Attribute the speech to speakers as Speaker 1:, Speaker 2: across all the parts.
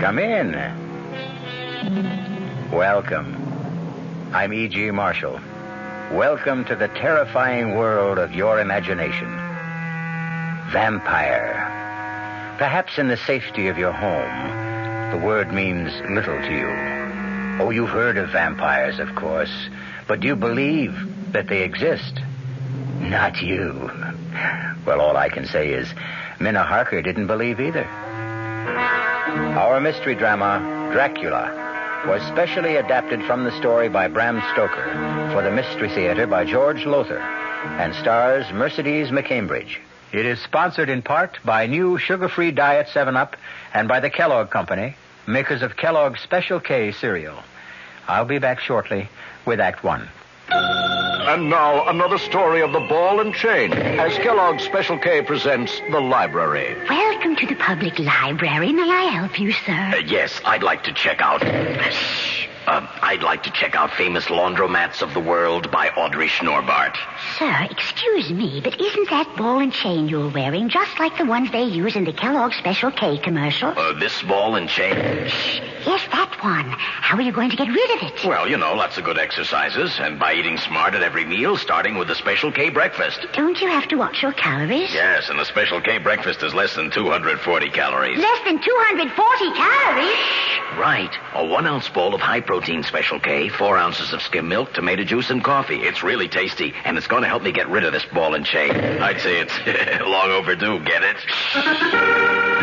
Speaker 1: Come in. Welcome. I'm E.G. Marshall. Welcome to the terrifying world of your imagination. Vampire. Perhaps in the safety of your home, the word means little to you. Oh, you've heard of vampires, of course, but do you believe that they exist? Not you. Well, all I can say is Minna Harker didn't believe either. Our mystery drama, Dracula, was specially adapted from the story by Bram Stoker for the Mystery Theater by George Lothar and stars Mercedes McCambridge. It is sponsored in part by new sugar-free Diet 7-Up and by the Kellogg Company, makers of Kellogg's Special K cereal. I'll be back shortly with Act One.
Speaker 2: And now, another story of the ball and chain, as Kellogg's Special K presents The Library.
Speaker 3: Welcome to the public library. May I help you, sir?
Speaker 4: Yes, I'd like to check out... I'd like to check out Famous Laundromats of the World by Audrey Schnorbart.
Speaker 3: Sir, excuse me, but isn't that ball and chain you're wearing just like the ones they use in the Kellogg's Special K commercials?
Speaker 4: This ball and chain?
Speaker 3: Yes, that one. How are you going to get rid of it?
Speaker 4: Well, lots of good exercises, and by eating smart at every meal, starting with the Special K breakfast.
Speaker 3: Don't you have to watch your calories?
Speaker 4: Yes, and the Special K breakfast is less than 240 calories.
Speaker 3: Less than 240 calories?
Speaker 4: Right. A 1-ounce bowl of high-protein Special K, 4 ounces of skim milk, tomato juice, and coffee. It's really tasty, and it's going to help me get rid of this ball and chain. I'd say it's long overdue, get it?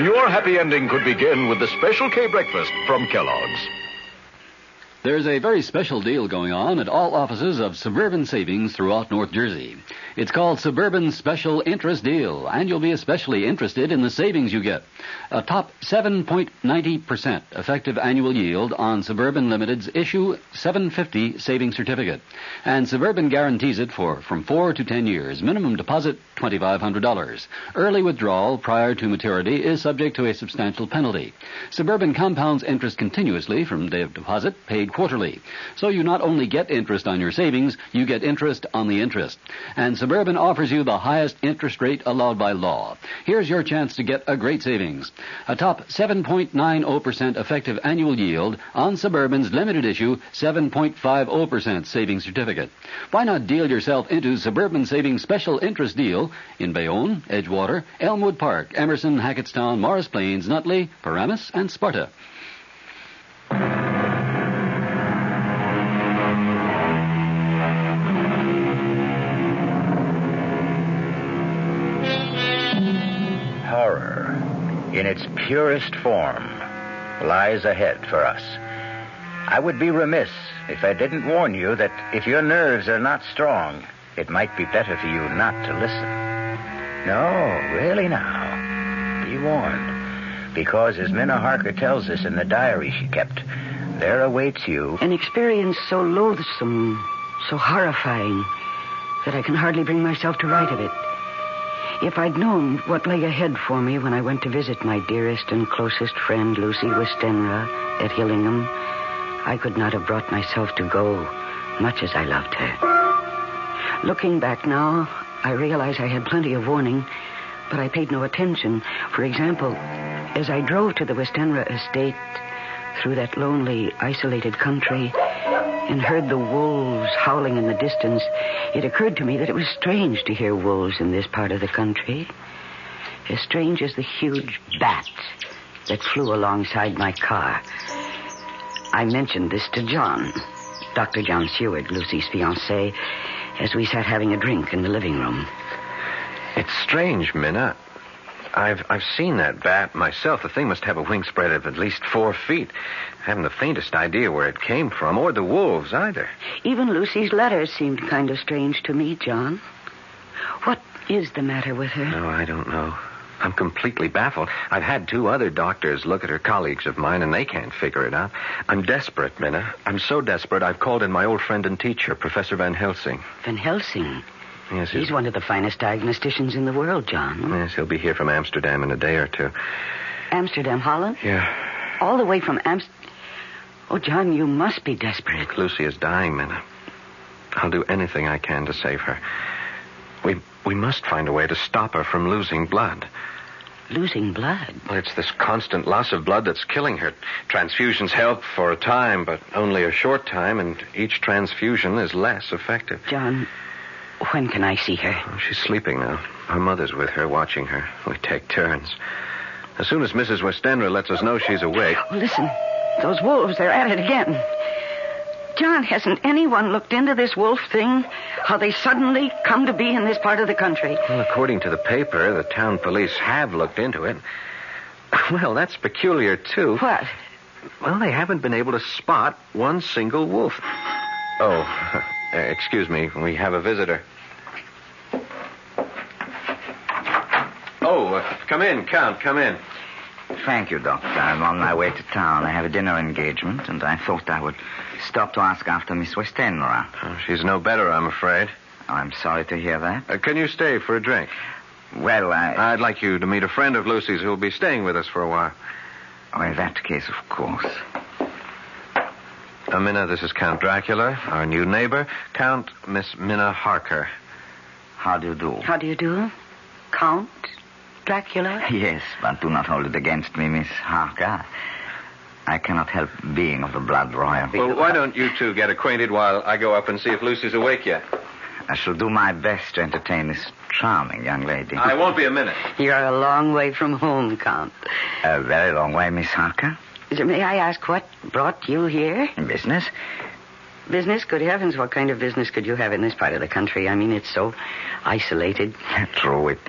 Speaker 2: Your happy ending could begin with the Special K breakfast from Kellogg's.
Speaker 5: There's a very special deal going on at all offices of Suburban Savings throughout North Jersey. It's called Suburban Special Interest Deal, and you'll be especially interested in the savings you get. A top 7.90% effective annual yield on Suburban Limited's issue 750 savings certificate. And Suburban guarantees it for from 4 to 10 years. Minimum deposit, $2,500. Early withdrawal prior to maturity is subject to a substantial penalty. Suburban compounds interest continuously from day of deposit, paid quarterly. So you not only get interest on your savings, you get interest on the interest. And Suburban offers you the highest interest rate allowed by law. Here's your chance to get a great savings. A top 7.90% effective annual yield on Suburban's limited issue 7.50% savings certificate. Why not deal yourself into Suburban Savings Special Interest Deal in Bayonne, Edgewater, Elmwood Park, Emerson, Hackettstown, Morris Plains, Nutley, Paramus, and Sparta.
Speaker 1: Horror, in its purest form, lies ahead for us. I would be remiss if I didn't warn you that if your nerves are not strong, it might be better for you not to listen. No, really now. Be warned. Because as Minna Harker tells us in the diary she kept, there awaits you
Speaker 6: an experience so loathsome, so horrifying, that I can hardly bring myself to write of it. If I'd known what lay ahead for me when I went to visit my dearest and closest friend, Lucy Westenra, at Hillingham, I could not have brought myself to go, much as I loved her. Looking back now, I realize I had plenty of warning, but I paid no attention. For example, as I drove to the Westenra estate through that lonely, isolated country and heard the wolves howling in the distance, it occurred to me that it was strange to hear wolves in this part of the country. As strange as the huge bats that flew alongside my car. I mentioned this to John, Dr. John Seward, Lucy's fiancé, as we sat having a drink in the living room.
Speaker 7: It's strange, Minna. I've seen that bat myself. The thing must have a wingspread of at least 4 feet. I haven't the faintest idea where it came from, or the wolves either.
Speaker 6: Even Lucy's letters seemed kind of strange to me, John. What is the matter with her?
Speaker 7: No, I don't know. I'm completely baffled. I've had 2 other doctors look at her, colleagues of mine, and they can't figure it out. I'm desperate, Minna. I'm so desperate I've called in my old friend and teacher, Professor Van Helsing.
Speaker 6: Van Helsing?
Speaker 7: Yes,
Speaker 6: he's one of the finest diagnosticians in the world, John.
Speaker 7: Yes, he'll be here from Amsterdam in a day or 2.
Speaker 6: Amsterdam, Holland?
Speaker 7: Yeah.
Speaker 6: All the way from Amsterdam? Oh, John, you must be desperate.
Speaker 7: Lucy is dying, Minna. I'll do anything I can to save her. We must find a way to stop her from losing blood.
Speaker 6: losing blood.
Speaker 7: Well, it's this constant loss of blood that's killing her. Transfusions help for a time, but only a short time, and each transfusion is less effective.
Speaker 6: John, when can I see her?
Speaker 7: Oh, she's sleeping now. Her mother's with her, watching her. We take turns. As soon as Mrs. Westenra lets us know she's awake...
Speaker 6: Oh, listen, those wolves, they're at it again. John, hasn't anyone looked into this wolf thing? How they suddenly come to be in this part of the country?
Speaker 7: Well, according to the paper, the town police have looked into it. Well, that's peculiar, too.
Speaker 6: What?
Speaker 7: Well, they haven't been able to spot one single wolf. Oh, excuse me. We have a visitor. Oh, come in, Count. Come in.
Speaker 8: Thank you, Doctor. I'm on my way to town. I have a dinner engagement, and I thought I would stop to ask after Miss Westenra.
Speaker 7: Oh, she's no better, I'm afraid.
Speaker 8: Oh, I'm sorry to hear that.
Speaker 7: Can you stay for a drink?
Speaker 8: Well,
Speaker 7: I'd like you to meet a friend of Lucy's who'll be staying with us for a while.
Speaker 8: Oh, in that case, of course.
Speaker 7: Minna, this is Count Dracula, our new neighbor. Count Miss Minna Harker.
Speaker 8: How do you do?
Speaker 6: How do you do? Count Dracula?
Speaker 8: Yes, but do not hold it against me, Miss Harker. I cannot help being of the blood royal.
Speaker 7: Well, why don't you two get acquainted while I go up and see if Lucy's awake yet?
Speaker 8: I shall do my best to entertain this charming young lady.
Speaker 7: I won't be a minute.
Speaker 6: You're a long way from home, Count.
Speaker 8: A very long way, Miss Harker.
Speaker 6: May I ask what brought you here?
Speaker 8: Business?
Speaker 6: Business? Good heavens, what kind of business could you have in this part of the country? I mean, it's so isolated.
Speaker 8: True, it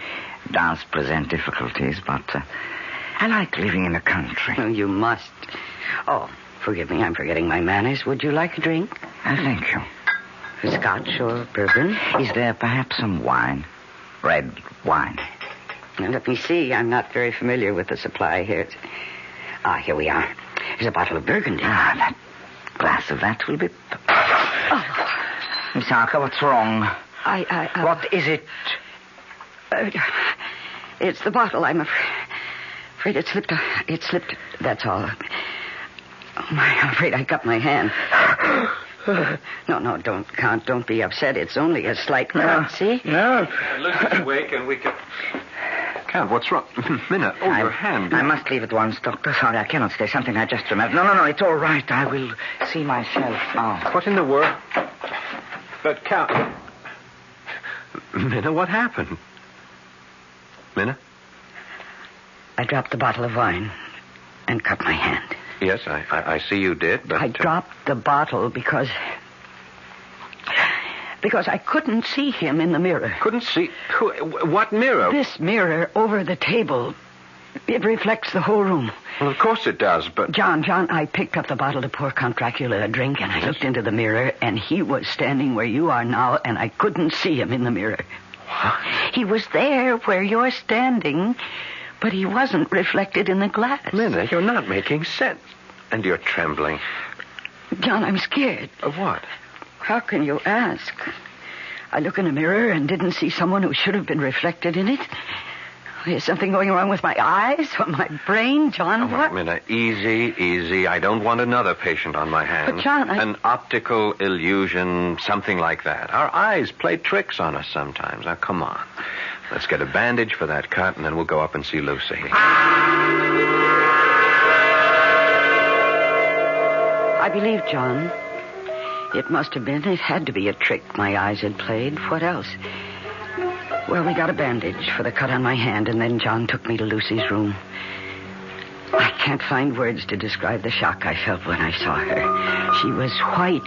Speaker 8: does present difficulties, but I like living in the country.
Speaker 6: Oh, you must. Oh, forgive me, I'm forgetting my manners. Would you like a drink?
Speaker 8: Thank you.
Speaker 6: Scotch or bourbon?
Speaker 8: Is there perhaps some wine? Red wine?
Speaker 6: Now, let me see. I'm not very familiar with the supply here. Here we are. There's a bottle of Burgundy.
Speaker 8: That glass of that will be... Oh. Miss Harker, what's wrong? What is it?
Speaker 6: It's the bottle. I'm afraid it slipped. It slipped. That's all. Oh, I'm afraid I cut my hand. No, don't be upset. It's only a slight cut, see?
Speaker 8: No.
Speaker 7: Lucy's awake and we can... Count, what's wrong? Minna, your hand.
Speaker 8: I must leave at once, Doctor. Sorry, I cannot stay. Something I just remembered. No, it's all right. I will see myself out.
Speaker 7: What in the world? But, Count... Minna, what happened? Minna?
Speaker 6: I dropped the bottle of wine and cut my hand.
Speaker 7: Yes, I see you did, but...
Speaker 6: I dropped the bottle because I couldn't see him in the mirror.
Speaker 7: Couldn't see? What mirror?
Speaker 6: This mirror over the table. It reflects the whole room.
Speaker 7: Well, of course it does, but...
Speaker 6: John, I picked up the bottle to pour Count Dracula a drink, and I looked into the mirror, and he was standing where you are now, and I couldn't see him in the mirror.
Speaker 7: What?
Speaker 6: He was there where you're standing, but he wasn't reflected in the glass.
Speaker 7: Minna, you're not making sense. And you're trembling.
Speaker 6: John, I'm scared.
Speaker 7: Of what?
Speaker 6: How can you ask? I look in a mirror and didn't see someone who should have been reflected in it. Is something going wrong with my eyes or my brain, John? What?
Speaker 7: Minna, easy. I don't want another patient on my hands.
Speaker 6: But, John,
Speaker 7: An optical illusion, something like that. Our eyes play tricks on us sometimes. Now, come on. Let's get a bandage for that cut, and then we'll go up and see Lucy.
Speaker 6: I believe, John. It must have been. It had to be a trick my eyes had played. What else? Well, we got a bandage for the cut on my hand, and then John took me to Lucy's room. I can't find words to describe the shock I felt when I saw her. She was white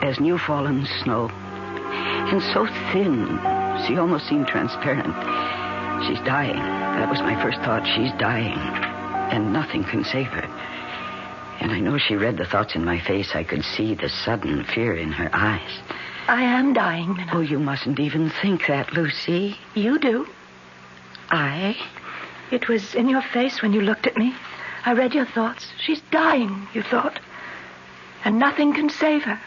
Speaker 6: as new-fallen snow, and so thin, she almost seemed transparent. She's dying. That was my first thought. She's dying, and nothing can save her. And I know she read the thoughts in my face. I could see the sudden fear in her eyes.
Speaker 9: I am dying, Minna.
Speaker 6: Oh, you mustn't even think that, Lucy.
Speaker 9: You do.
Speaker 6: I?
Speaker 9: It was in your face when you looked at me. I read your thoughts. She's dying, you thought. And nothing can save her.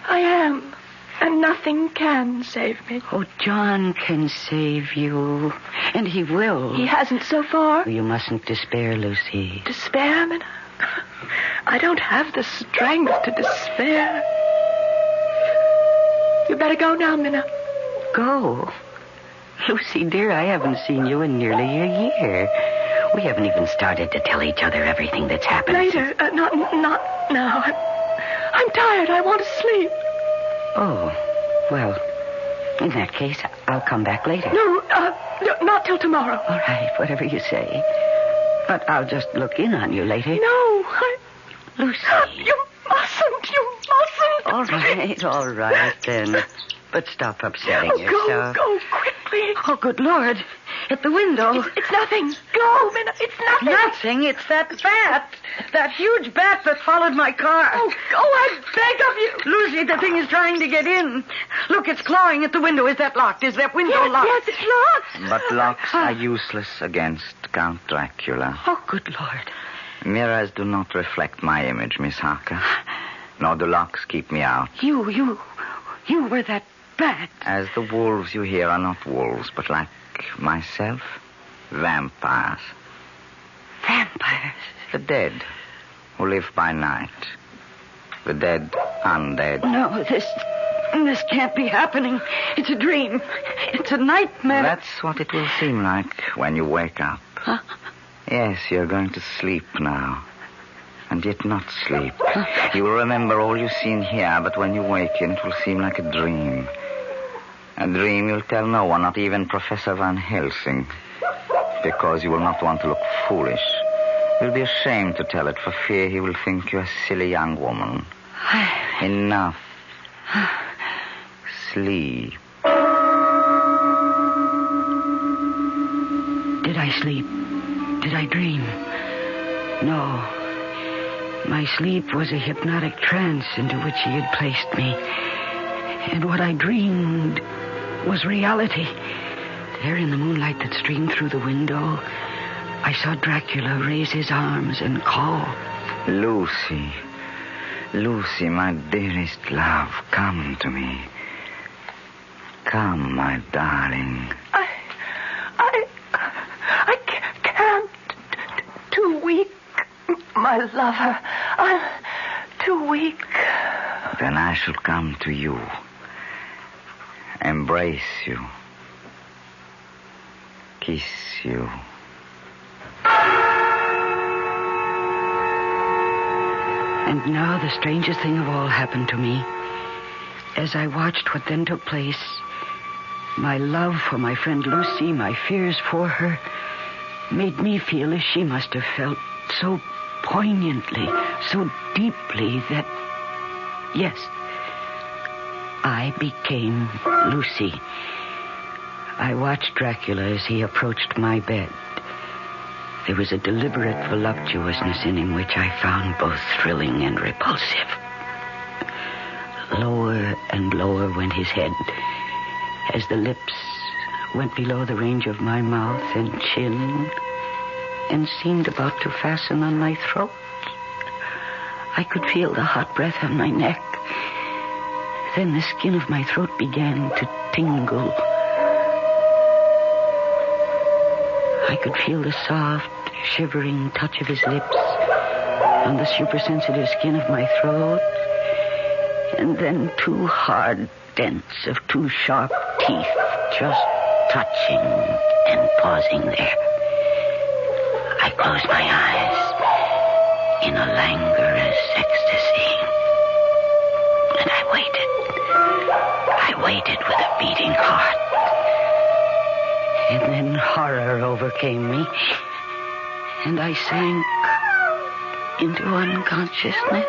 Speaker 9: I am. And nothing can save me.
Speaker 6: Oh, John can save you. And he will.
Speaker 9: He hasn't so far.
Speaker 6: You mustn't despair, Lucy.
Speaker 9: Despair, Minna? I don't have the strength to despair. You better go now, Minna.
Speaker 6: Go? Lucy, dear, I haven't seen you in nearly a year. We haven't even started to tell each other everything that's happened.
Speaker 9: Later. Not now. I'm tired. I want to sleep.
Speaker 6: Oh, well, in that case, I'll come back later.
Speaker 9: No, not till tomorrow.
Speaker 6: All right, whatever you say. But I'll just look in on you later.
Speaker 9: No,
Speaker 6: Lucy.
Speaker 9: You mustn't.
Speaker 6: All right, then. But stop upsetting yourself.
Speaker 9: Go quickly.
Speaker 6: Oh, good Lord. At the window.
Speaker 9: It's nothing. Go, Minna. It's nothing.
Speaker 6: Nothing. It's that bat. That huge bat that followed my car.
Speaker 9: Oh, go, I beg of you.
Speaker 6: Lucy, the thing is trying to get in. Look, it's clawing at the window. Is that locked? Is that window locked?
Speaker 9: Yes, it's locked.
Speaker 8: But locks are useless against Count Dracula.
Speaker 6: Oh, good Lord.
Speaker 8: Mirrors do not reflect my image, Miss Harker. Nor do locks keep me out.
Speaker 6: You were that bat.
Speaker 8: As the wolves you hear are not wolves, but like myself, vampires.
Speaker 6: Vampires?
Speaker 8: The dead, who live by night. The dead, undead.
Speaker 6: No, this can't be happening. It's a dream. It's a nightmare.
Speaker 8: That's what it will seem like when you wake up.
Speaker 6: Huh?
Speaker 8: Yes, you're going to sleep now. And yet not sleep. You will remember all you've seen here, but when you waken, it will seem like a dream. A dream you'll tell no one, not even Professor Van Helsing. Because you will not want to look foolish. You'll be ashamed to tell it for fear he will think you're a silly young woman. Enough. Sleep.
Speaker 6: Did I sleep? Did I dream? No. My sleep was a hypnotic trance into which he had placed me. And what I dreamed was reality. There in the moonlight that streamed through the window, I saw Dracula raise his arms and call.
Speaker 8: Lucy. Lucy, my dearest love, come to me. Come, my darling.
Speaker 9: I can't. Too weak, my lover. I'm too weak.
Speaker 8: Then I shall come to you. Embrace you. Kiss you.
Speaker 6: And now the strangest thing of all happened to me. As I watched what then took place, my love for my friend Lucy, my fears for her, made me feel as she must have felt, so poignantly, so deeply that, yes, I became Lucy. I watched Dracula as he approached my bed. There was a deliberate voluptuousness in him which I found both thrilling and repulsive. Lower and lower went his head as the lips went below the range of my mouth and chin and seemed about to fasten on my throat. I could feel the hot breath on my neck. Then the skin of my throat began to tingle. I could feel the soft, shivering touch of his lips on the supersensitive skin of my throat, and then two hard dents of two sharp teeth just touching and pausing there. I closed my eyes in a languorous ecstasy, and I waited with a beating heart. And then horror overcame me, and I sank into unconsciousness.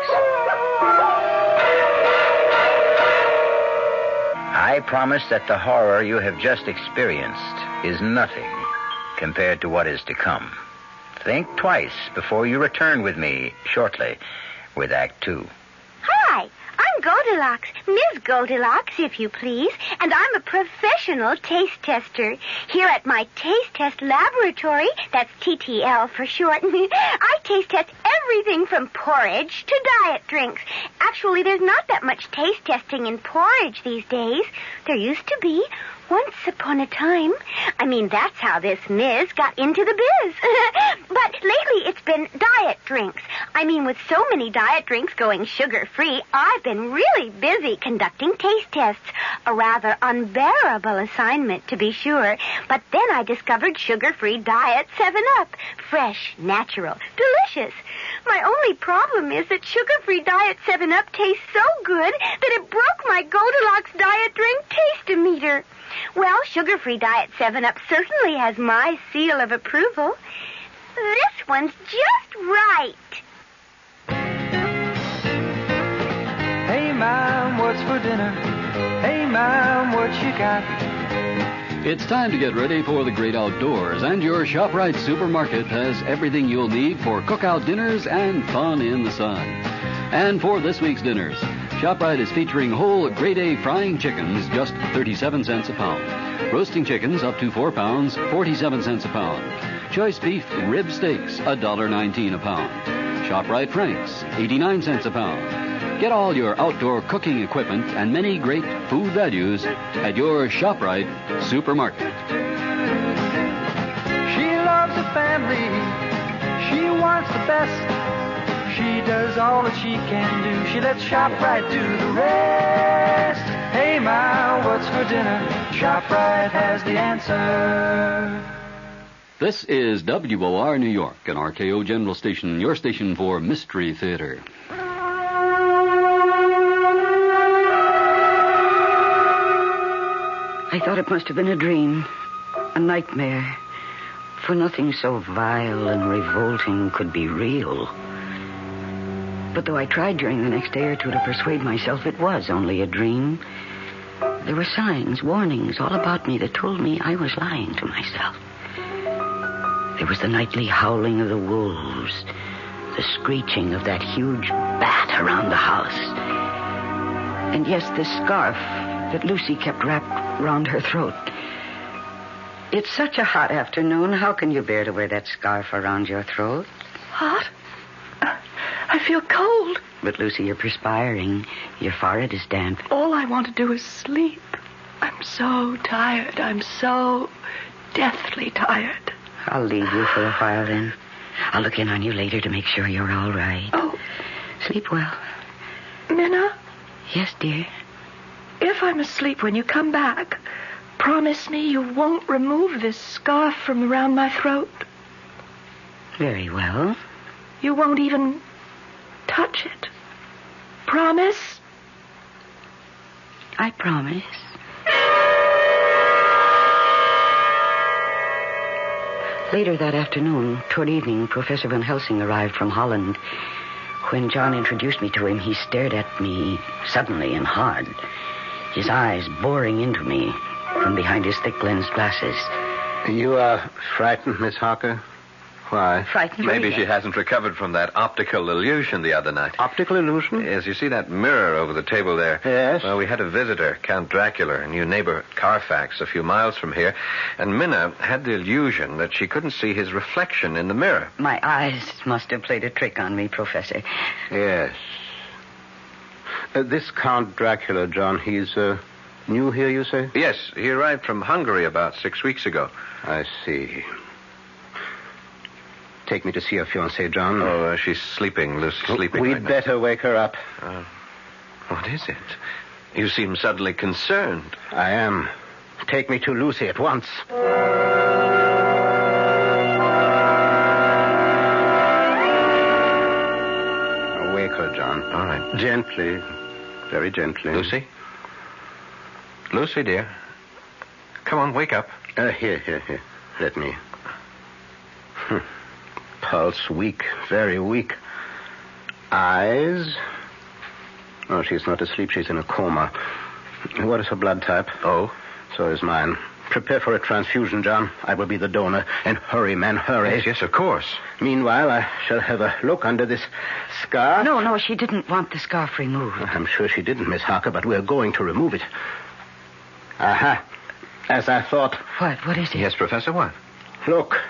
Speaker 1: I promise that the horror you have just experienced is nothing compared to what is to come. Think twice before you return with me shortly with Act 2.
Speaker 3: Hi, I'm Goldilocks, Ms. Goldilocks, if you please, and I'm a professional taste tester. Here at my taste test laboratory, that's TTL for short, I taste test everything from porridge to diet drinks. Actually, there's not that much taste testing in porridge these days. There used to be. Once upon a time. I mean, that's how this Miz got into the biz. But lately it's been diet drinks. I mean, with so many diet drinks going sugar-free, I've been really busy conducting taste tests. A rather unbearable assignment, to be sure. But then I discovered sugar-free diet 7-Up. Fresh, natural, delicious. My only problem is that sugar-free diet 7-Up tastes so good that it broke my Goldilocks diet drink taste-o-meter. Well, sugar-free diet 7-Up certainly has my seal of approval. This one's just right.
Speaker 10: Hey, Mom, what's for dinner? Hey, Mom, what you got?
Speaker 5: It's time to get ready for the great outdoors, and your ShopRite supermarket has everything you'll need for cookout dinners and fun in the sun. And for this week's dinners, ShopRite is featuring whole grade A frying chickens, just 37 cents a pound. Roasting chickens up to 4 pounds, 47 cents a pound. Choice beef rib steaks, $1.19 a pound. ShopRite Franks, 89 cents a pound. Get all your outdoor cooking equipment and many great food values at your ShopRite supermarket.
Speaker 10: She loves the family. She wants the best. She does all that she can do. She lets ShopRite do the rest. Hey, Ma, what's for dinner? ShopRite has the answer.
Speaker 5: This is WOR New York, an RKO General Station, your station for Mystery Theater.
Speaker 6: I thought it must have been a dream, a nightmare, for nothing so vile and revolting could be real. But though I tried during the next day or two to persuade myself it was only a dream, there were signs, warnings all about me that told me I was lying to myself. There was the nightly howling of the wolves, the screeching of that huge bat around the house, and yes, the scarf that Lucy kept wrapped round her throat. It's such a hot afternoon. How can you bear to wear that scarf around your throat?
Speaker 9: Hot? I feel cold.
Speaker 6: But, Lucy, you're perspiring. Your forehead is damp.
Speaker 9: All I want to do is sleep. I'm so tired. I'm so deathly tired.
Speaker 6: I'll leave you for a while, then. I'll look in on you later to make sure you're all right.
Speaker 9: Oh.
Speaker 6: Sleep well.
Speaker 9: Minna?
Speaker 6: Yes, dear?
Speaker 9: If I'm asleep when you come back, promise me you won't remove this scarf from around my throat.
Speaker 6: Very well.
Speaker 9: You won't even touch it. Promise?
Speaker 6: I promise. Later that afternoon, toward evening, Professor Van Helsing arrived from Holland. When John introduced me to him, he stared at me suddenly and hard, his eyes boring into me from behind his thick-lensed glasses.
Speaker 11: You are frightened, Miss Harker? Why?
Speaker 6: Frightened?
Speaker 7: Maybe she hasn't recovered from that optical illusion the other night.
Speaker 11: Optical illusion?
Speaker 7: Yes, you see that mirror over the table there?
Speaker 11: Yes.
Speaker 7: Well, we had a visitor, Count Dracula, a new neighbor, Carfax, a few miles from here, and Minna had the illusion that she couldn't see his reflection in the mirror.
Speaker 6: My eyes must have played a trick on me, Professor.
Speaker 11: Yes. This Count Dracula, John, he's new here, you say?
Speaker 7: Yes, he arrived from Hungary about 6 weeks ago.
Speaker 11: I see. Take me to see your fiancée, John.
Speaker 7: Oh, she's sleeping. Lucy's sleeping
Speaker 11: We'd
Speaker 7: right now.
Speaker 11: better wake her up.
Speaker 7: What is it? You seem suddenly concerned.
Speaker 11: I am. Take me to Lucy at once. Wake her, John.
Speaker 7: All right.
Speaker 11: Gently. Very gently.
Speaker 7: Lucy? Lucy, dear. Come on, wake up.
Speaker 11: Here. Let me. Pulse weak, very weak. Eyes? Oh, she's not asleep. She's in a coma. What is her blood type?
Speaker 7: Oh?
Speaker 11: So is mine. Prepare for a transfusion, John. I will be the donor. And hurry, man, hurry.
Speaker 7: Yes, of course.
Speaker 11: Meanwhile, I shall have a look under this scarf.
Speaker 6: No, she didn't want the scarf removed.
Speaker 11: I'm sure she didn't, Miss Harker, but we're going to remove it. Aha. As I thought.
Speaker 6: What is it?
Speaker 7: Yes, Professor, what?
Speaker 11: Look.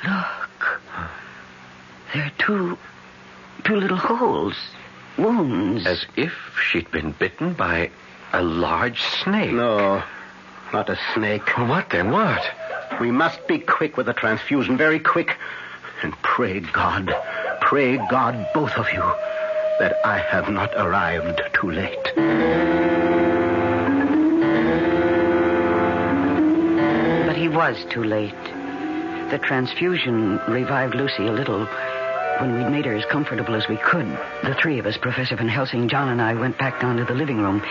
Speaker 6: Look. There are two little holes. Wounds.
Speaker 7: As if she'd been bitten by a large snake.
Speaker 11: No. not a snake.
Speaker 7: What then? What?
Speaker 11: We must be quick with the transfusion, very quick. And pray God, both of you, that I have not arrived too late.
Speaker 6: But he was too late. The transfusion revived Lucy a little. When we'd made her as comfortable as we could, the three of us, Professor Van Helsing, John, and I, went back down to the living room.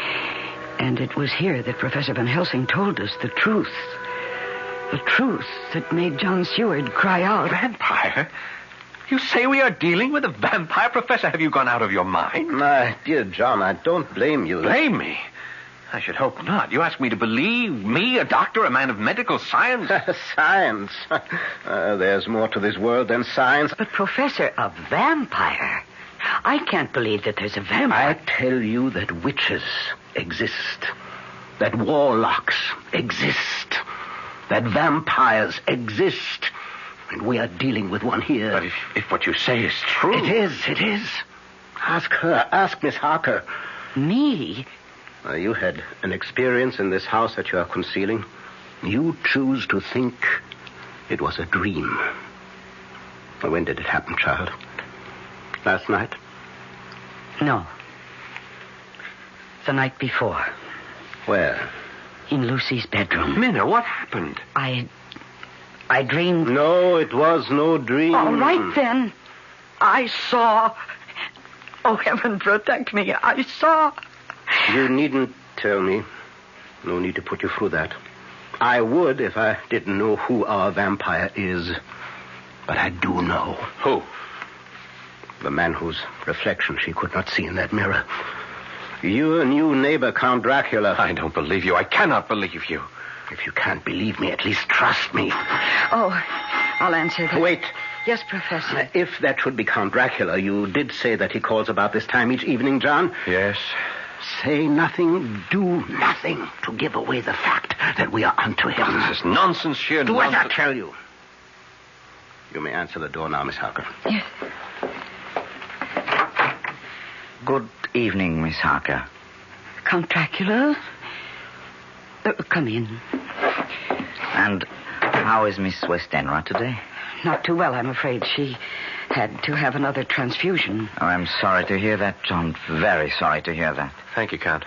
Speaker 6: And it was here that Professor Van Helsing told us the truth. The truth that made John Seward cry out.
Speaker 7: Vampire? You say we are dealing with a vampire? Professor, have you gone out of your mind?
Speaker 11: My dear John, I don't blame you.
Speaker 7: Blame me? I should hope not. You ask me to believe me, a doctor, a man of medical science?
Speaker 11: Science? There's more to this world than science.
Speaker 6: But, Professor, a vampire? I can't believe that there's a vampire.
Speaker 11: I tell you that witches exist. That warlocks exist. That vampires exist. And we are dealing with one here.
Speaker 7: But if what you say is true...
Speaker 11: It is. Ask her. Ask Miss Harker.
Speaker 6: Me?
Speaker 11: You had an experience in this house that you are concealing. You choose to think it was a dream. When did it happen, child? Last night?
Speaker 6: No. The night before.
Speaker 11: Where?
Speaker 6: In Lucy's bedroom.
Speaker 7: Minna, what happened?
Speaker 6: I dreamed...
Speaker 11: No, it was no dream.
Speaker 6: All right, then. I saw... Oh, heaven protect me. I saw...
Speaker 11: You needn't tell me. No need to put you through that. I would if I didn't know who our vampire is. But I do know.
Speaker 7: Who?
Speaker 11: The man whose reflection she could not see in that mirror. Your new neighbor, Count Dracula.
Speaker 7: I don't believe you. I cannot believe you.
Speaker 11: If you can't believe me, at least trust me.
Speaker 6: Oh, I'll answer that.
Speaker 11: Wait.
Speaker 6: Yes, Professor.
Speaker 11: If that should be Count Dracula, you did say that he calls about this time each evening, John?
Speaker 7: Yes.
Speaker 11: Say nothing, do nothing to give away the fact that we are onto him.
Speaker 7: This is nonsense, sheer
Speaker 11: Do
Speaker 7: nonsense.
Speaker 11: as I tell you. You may answer the door now, Miss Harker.
Speaker 6: Yes.
Speaker 8: Good evening, Miss Harker.
Speaker 6: Count Dracula? Come in.
Speaker 8: And how is Miss Westenra today?
Speaker 6: Not too well, I'm afraid. She had to have another transfusion.
Speaker 8: Oh, I'm sorry to hear that, John. Very sorry to hear that.
Speaker 7: Thank you, Count.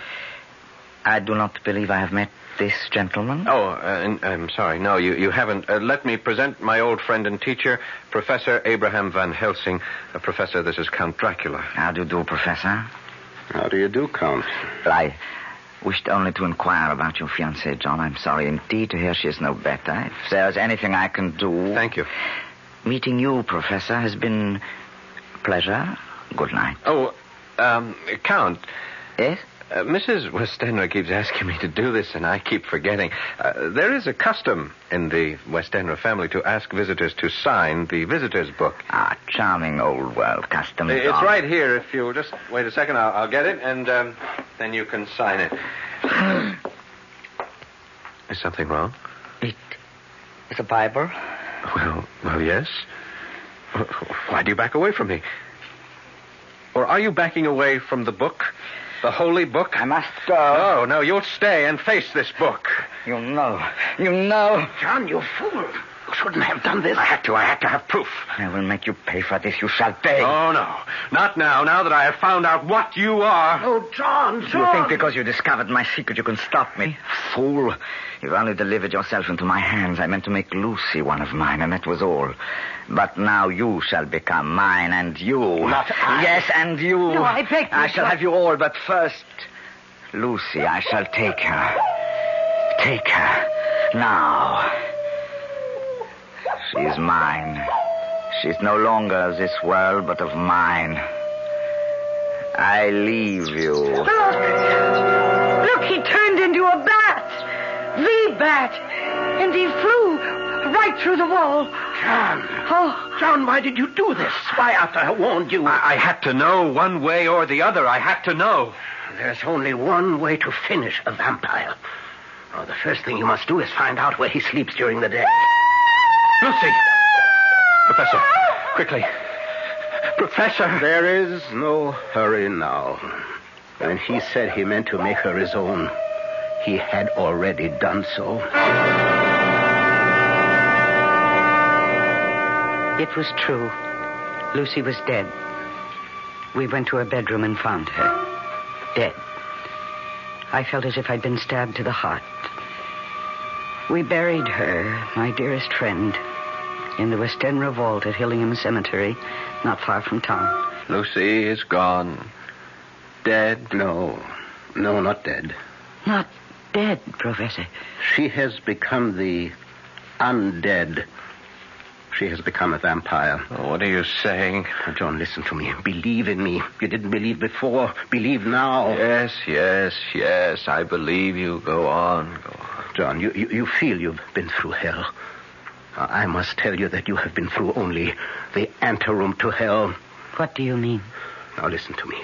Speaker 8: I do not believe I have met this gentleman.
Speaker 7: Oh, I'm sorry. No, you haven't. Let me present my old friend and teacher, Professor Abraham Van Helsing. Professor, this is Count Dracula.
Speaker 8: How do you do, Professor?
Speaker 11: How do you do, Count?
Speaker 8: I wished only to inquire about your fiancée, John. I'm sorry indeed to hear she is no better. If there's anything I can do...
Speaker 7: Thank you.
Speaker 8: Meeting you, Professor, has been a pleasure. Good night.
Speaker 7: Oh, Count.
Speaker 8: Yes?
Speaker 7: Mrs. Westenra keeps asking me to do this, and I keep forgetting. There is a custom in the Westenra family to ask visitors to sign the visitor's book.
Speaker 8: Ah, charming old world custom.
Speaker 7: It's
Speaker 8: John.
Speaker 7: right here. If you'll just wait a second, I'll get it, and then you can sign it. Is something wrong?
Speaker 8: It's a Bible.
Speaker 7: Well, yes. Why do you back away from me? Or are you backing away from the book? The holy book?
Speaker 8: I must go.
Speaker 7: No, you'll stay and face this book.
Speaker 8: You know.
Speaker 11: John, you fool. You shouldn't have done this.
Speaker 7: I had to have proof.
Speaker 8: I will make you pay for this. You shall pay.
Speaker 7: Oh, no. Not now that I have found out what you are.
Speaker 11: Oh, John.
Speaker 8: You think because you discovered my secret you can stop me? Fool. You've only delivered yourself into my hands. I meant to make Lucy one of mine, and that was all. But now you shall become mine, and you.
Speaker 11: Not I.
Speaker 8: Yes, and you.
Speaker 6: No, I beg you.
Speaker 8: I shall have you all, but first, Lucy, I shall take her. Take her. Now. She's mine. She's no longer of this world, but of mine. I leave you.
Speaker 9: Look, he turned into a bat. The bat. And he flew right through the wall.
Speaker 11: John.
Speaker 9: Oh.
Speaker 11: John, why did you do this? Why, after I warned you?
Speaker 7: I had to know one way or the other. I had to know.
Speaker 11: There's only one way to finish a vampire. Oh, the first thing you must do is find out where he sleeps during the day.
Speaker 7: Lucy! Professor, quickly. Professor!
Speaker 11: There is no hurry now. When he said he meant to make her his own, he had already done so.
Speaker 6: It was true. Lucy was dead. We went to her bedroom and found her. Dead. I felt as if I'd been stabbed to the heart. We buried her, my dearest friend, in the Westenra vault at Hillingham Cemetery, not far from town.
Speaker 7: Lucy is gone. Dead?
Speaker 11: No, not dead.
Speaker 6: Not dead, Professor.
Speaker 11: She has become the undead. She has become a vampire.
Speaker 7: Oh, what are you saying?
Speaker 11: Now, John, listen to me. Believe in me. You didn't believe before. Believe now.
Speaker 7: Yes. I believe you. Go on.
Speaker 11: John, you feel you've been through hell. I must tell you that you have been through only the anteroom to hell.
Speaker 6: What do you mean?
Speaker 11: Now, listen to me.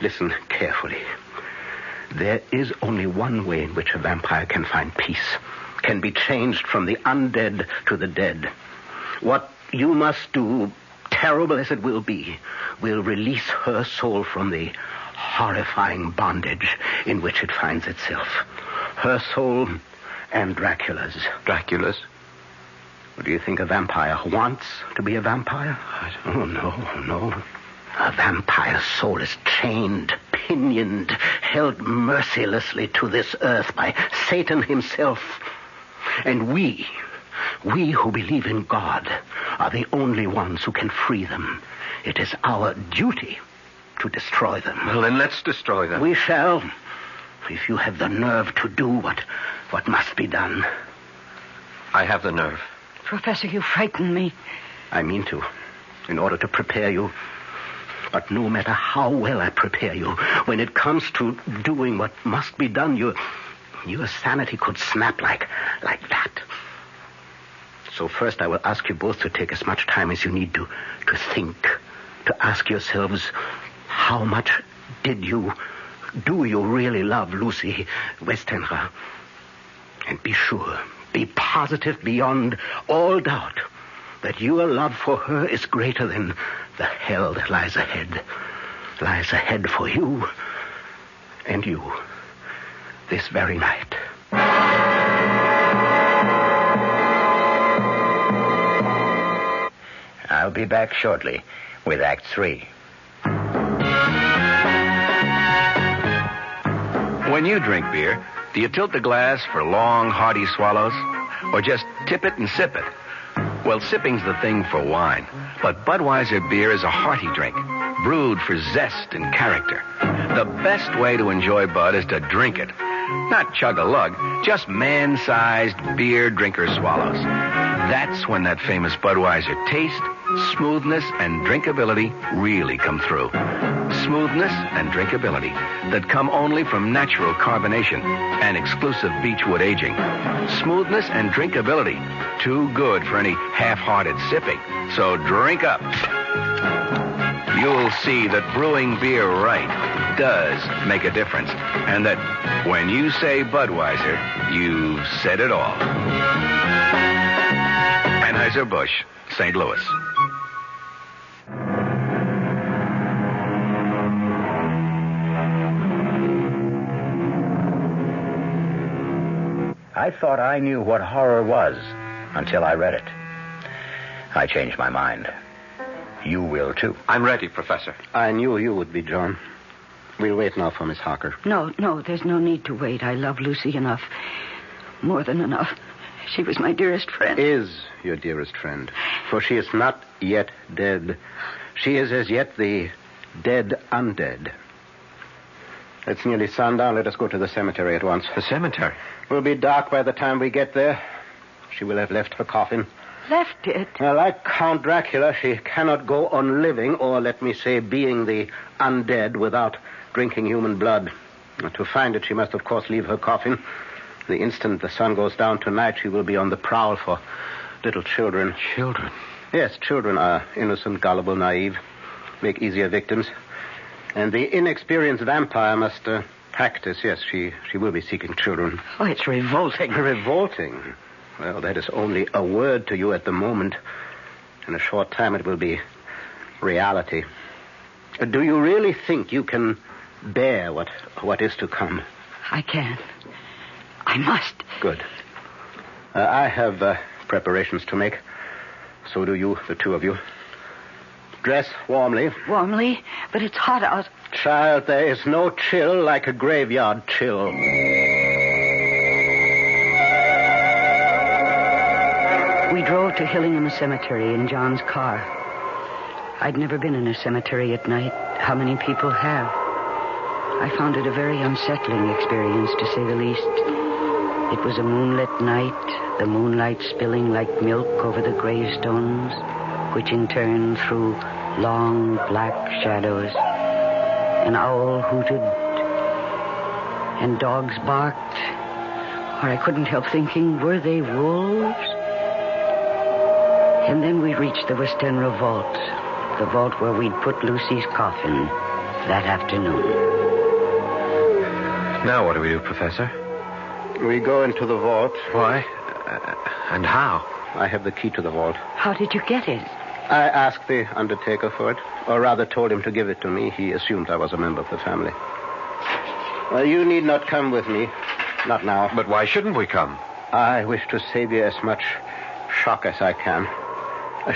Speaker 11: Listen carefully. There is only one way in which a vampire can find peace, can be changed from the undead to the dead. What you must do, terrible as it will be, will release her soul from the horrifying bondage in which it finds itself. Her soul and Dracula's.
Speaker 7: Dracula's?
Speaker 11: Do you think a vampire wants to be a vampire? Oh, no. A vampire's soul is chained, pinioned, held mercilessly to this earth by Satan himself. And we who believe in God are the only ones who can free them. It is our duty to destroy them.
Speaker 7: Well, then let's destroy them.
Speaker 11: We shall, if you have the nerve to do what must be done.
Speaker 7: I have the nerve.
Speaker 6: Professor, you frighten me.
Speaker 11: I mean to, in order to prepare you. But no matter how well I prepare you, when it comes to doing what must be done, your sanity could snap like that. So first I will ask you both to take as much time as you need to think, to ask yourselves, how much do you really love Lucy Westenra? And be sure, be positive beyond all doubt that your love for her is greater than the hell that lies ahead for you and you this very night.
Speaker 1: I'll be back shortly with Act 3.
Speaker 4: When you drink beer, do you tilt the glass for long, hearty swallows? Or just tip it and sip it? Well, sipping's the thing for wine. But Budweiser beer is a hearty drink, brewed for zest and character. The best way to enjoy Bud is to drink it. Not chug a lug, just man-sized beer drinker swallows. That's when that famous Budweiser taste, smoothness, and drinkability really come through. Smoothness and drinkability that come only from natural carbonation and exclusive beechwood aging. Smoothness and drinkability, too good for any half-hearted sipping. So drink up. You'll see that brewing beer right does make a difference. And that when you say Budweiser, you've said it all. Anheuser-Busch, St. Louis.
Speaker 1: I thought I knew what horror was until I read it. I changed my mind. You will, too.
Speaker 7: I'm ready, Professor.
Speaker 11: I knew you would be, John. We'll wait now for Miss Harker.
Speaker 6: No, there's no need to wait. I love Lucy enough. More than enough. She was my dearest friend.
Speaker 11: Is your dearest friend. For she is not yet dead. She is as yet the dead undead. It's nearly sundown. Let us go to the cemetery at once.
Speaker 7: The cemetery?
Speaker 11: It will be dark by the time we get there. She will have left her coffin.
Speaker 6: Left it?
Speaker 11: Well, like Count Dracula, she cannot go on living, or let me say, being the undead without drinking human blood. To find it, she must, of course, leave her coffin. The instant the sun goes down tonight, she will be on the prowl for little children.
Speaker 7: Children?
Speaker 11: Yes, children are innocent, gullible, naive, make easier victims. And the inexperienced vampire must practice. Yes, she will be seeking children.
Speaker 6: Oh, it's revolting.
Speaker 11: Revolting? Well, that is only a word to you at the moment. In a short time, it will be reality. Do you really think you can bear what is to come?
Speaker 6: I can. I must.
Speaker 11: Good. I have preparations to make. So do you, the two of you. Dress warmly.
Speaker 6: Warmly, but it's hot out.
Speaker 11: Child, there is no chill like a graveyard chill.
Speaker 6: We drove to Hillingham Cemetery in John's car. I'd never been in a cemetery at night. How many people have? I found it a very unsettling experience, to say the least. It was a moonlit night, the moonlight spilling like milk over the gravestones, which in turn threw long black shadows. An owl hooted, and dogs barked. Or I couldn't help thinking, were they wolves? And then we reached the Westenra vault, the vault where we'd put Lucy's coffin that afternoon.
Speaker 7: Now what do we do, Professor?
Speaker 11: We go into the vault.
Speaker 7: Why? And how?
Speaker 11: I have the key to the vault.
Speaker 6: How did you get it?
Speaker 11: I asked the undertaker for it, or rather told him to give it to me. He assumed I was a member of the family. You need not come with me. Not now.
Speaker 7: But why shouldn't we come?
Speaker 11: I wish to save you as much shock as I can.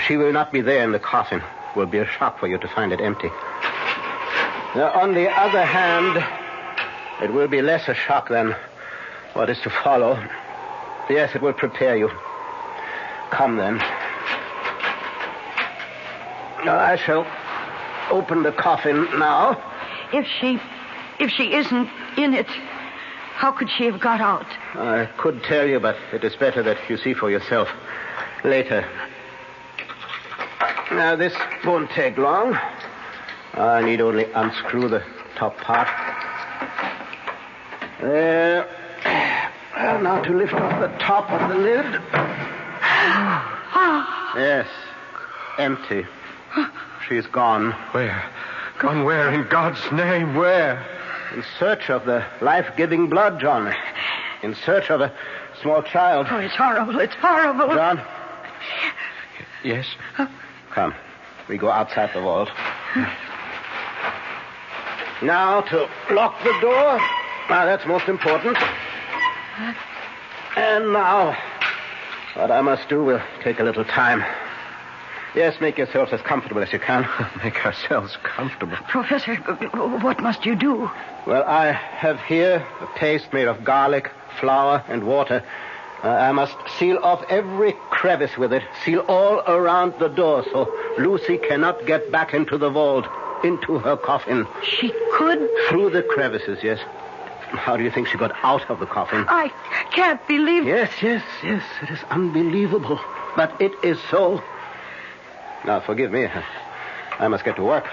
Speaker 11: She will not be there in the coffin. It will be a shock for you to find it empty. Now, on the other hand, it will be less a shock than what is to follow. Yes, it will prepare you. Come then. I shall open the coffin now.
Speaker 6: If she isn't in it, how could she have got out?
Speaker 11: I could tell you, but it is better that you see for yourself later. Now, this won't take long. I need only unscrew the top part. There. Now to lift off the top of the lid. Yes. Empty. She's gone.
Speaker 7: Where? Gone where? In God's name, where?
Speaker 11: In search of the life-giving blood, John. In search of a small child.
Speaker 6: Oh, it's horrible. It's horrible.
Speaker 11: John?
Speaker 7: Yes?
Speaker 11: Come. We go outside the vault. Now to lock the door. Now, that's most important. And now, what I must do will take a little time. Yes, make yourselves as comfortable as you can.
Speaker 7: Make ourselves comfortable.
Speaker 6: Professor, what must you do?
Speaker 11: Well, I have here a paste made of garlic, flour, and water. I must seal off every crevice with it. Seal all around the door so Lucy cannot get back into the vault, into her coffin.
Speaker 6: She could?
Speaker 11: Through the crevices, yes. How do you think she got out of the coffin?
Speaker 6: I can't believe...
Speaker 11: Yes. It is unbelievable. But it is so. Now, forgive me. I must get to work.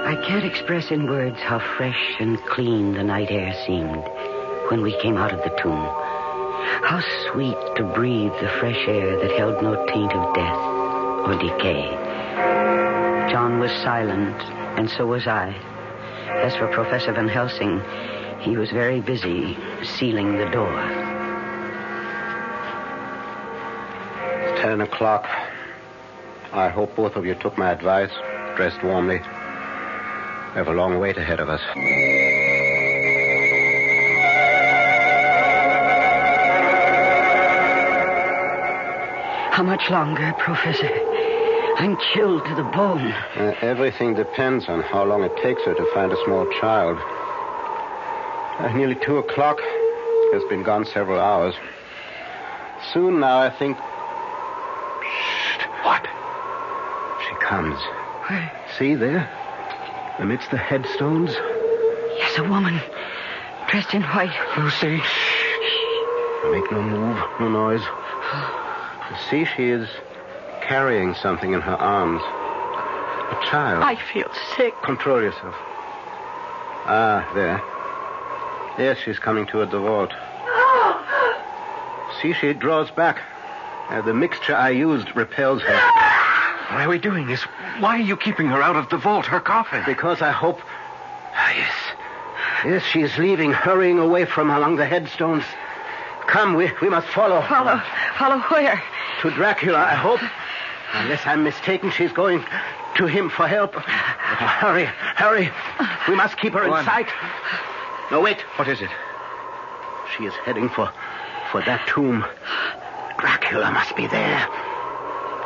Speaker 6: I can't express in words how fresh and clean the night air seemed when we came out of the tomb. How sweet to breathe the fresh air that held no taint of death or decay. John was silent, and so was I. As for Professor Van Helsing, he was very busy sealing the door.
Speaker 11: 10 o'clock. I hope both of you took my advice, dressed warmly. We have a long wait ahead of us.
Speaker 6: How much longer, Professor? I'm chilled to the bone.
Speaker 11: Everything depends on how long it takes her to find a small child. Nearly 2 o'clock. Has been gone several hours. Soon now, I think... Shh.
Speaker 7: What?
Speaker 11: She comes.
Speaker 6: Where?
Speaker 11: See there? Amidst the headstones?
Speaker 6: Yes, a woman. Dressed in white.
Speaker 7: Lucy.
Speaker 11: Shh. Make no move, no noise. See, she is carrying something in her arms. A child.
Speaker 9: I feel sick.
Speaker 11: Control yourself. Ah, there. Yes, she's coming toward the vault. See, she draws back. The mixture I used repels her.
Speaker 7: Why are we doing this? Why are you keeping her out of the vault, her coffin?
Speaker 11: Because I hope... Yes, she is leaving, hurrying away from among the headstones. Come, we must follow.
Speaker 6: Follow where?
Speaker 11: To Dracula, I hope. Unless I'm mistaken, she's going to him for help. Hurry, hurry. We must keep her in sight. No, wait.
Speaker 7: What is it?
Speaker 11: She is heading for that tomb. Dracula must be there.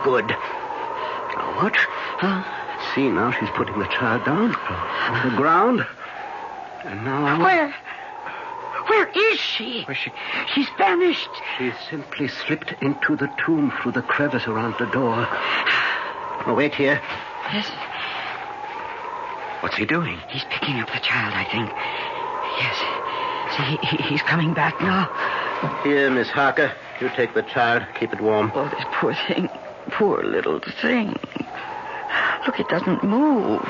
Speaker 11: Good. Now watch. See, now she's putting the child down on the ground. And now...
Speaker 6: Where is she? She's vanished.
Speaker 11: She simply slipped into the tomb through the crevice around the door. Oh, wait here.
Speaker 6: Yes.
Speaker 7: What's he doing?
Speaker 6: He's picking up the child, I think. Yes. See, he's coming back now.
Speaker 11: Here, Miss Harker. You take the child. Keep it warm.
Speaker 6: Oh, this poor thing. Poor little thing. Look, it doesn't move.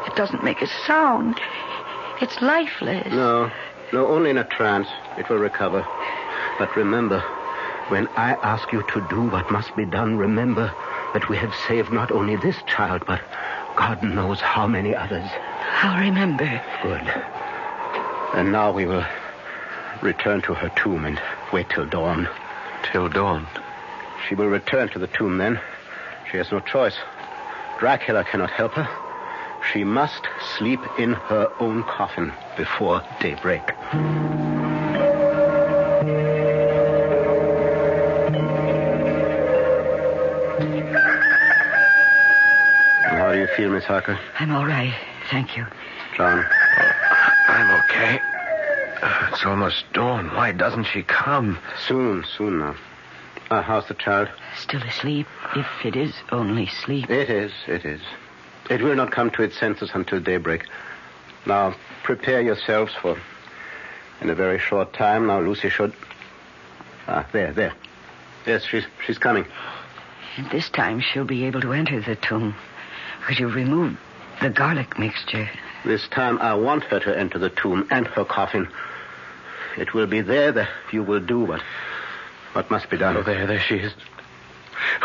Speaker 6: It doesn't make a sound. It's lifeless.
Speaker 11: No, only in a trance. It will recover. But remember, when I ask you to do what must be done, remember that we have saved not only this child, but God knows how many others.
Speaker 6: I'll remember.
Speaker 11: Good. And now we will return to her tomb and wait till dawn.
Speaker 7: Till dawn?
Speaker 11: She will return to the tomb then. She has no choice. Dracula cannot help her. She must sleep in her own coffin before daybreak. How do you feel, Miss Harker?
Speaker 6: I'm all right, thank you.
Speaker 11: John?
Speaker 7: I'm okay. It's almost dawn. Why doesn't she come?
Speaker 11: Soon now. How's the child?
Speaker 6: Still asleep, if it is only sleep.
Speaker 11: It is. It will not come to its senses until daybreak. Now, prepare yourselves for... In a very short time, now Lucy should... there. Yes, she's coming.
Speaker 6: And this time she'll be able to enter the tomb, because you've removed the garlic mixture.
Speaker 11: This time I want her to enter the tomb and her coffin. It will be there that you will do what must be done.
Speaker 7: Oh, there she is.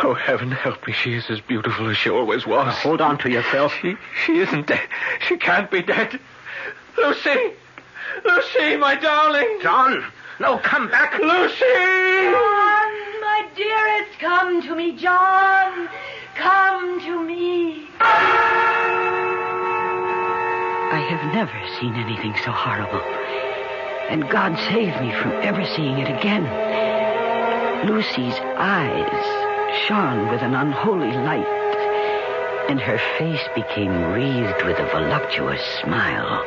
Speaker 7: Oh, heaven help me. She is as beautiful as she always was.
Speaker 11: Now, hold on to yourself.
Speaker 7: She isn't dead. She can't be dead. Lucy! Lucy, my darling!
Speaker 11: John! No, come back!
Speaker 7: Lucy!
Speaker 9: John, my dearest, come to me, John. Come to me.
Speaker 6: I have never seen anything so horrible. And God save me from ever seeing it again. Lucy's eyes shone with an unholy light, and her face became wreathed with a voluptuous smile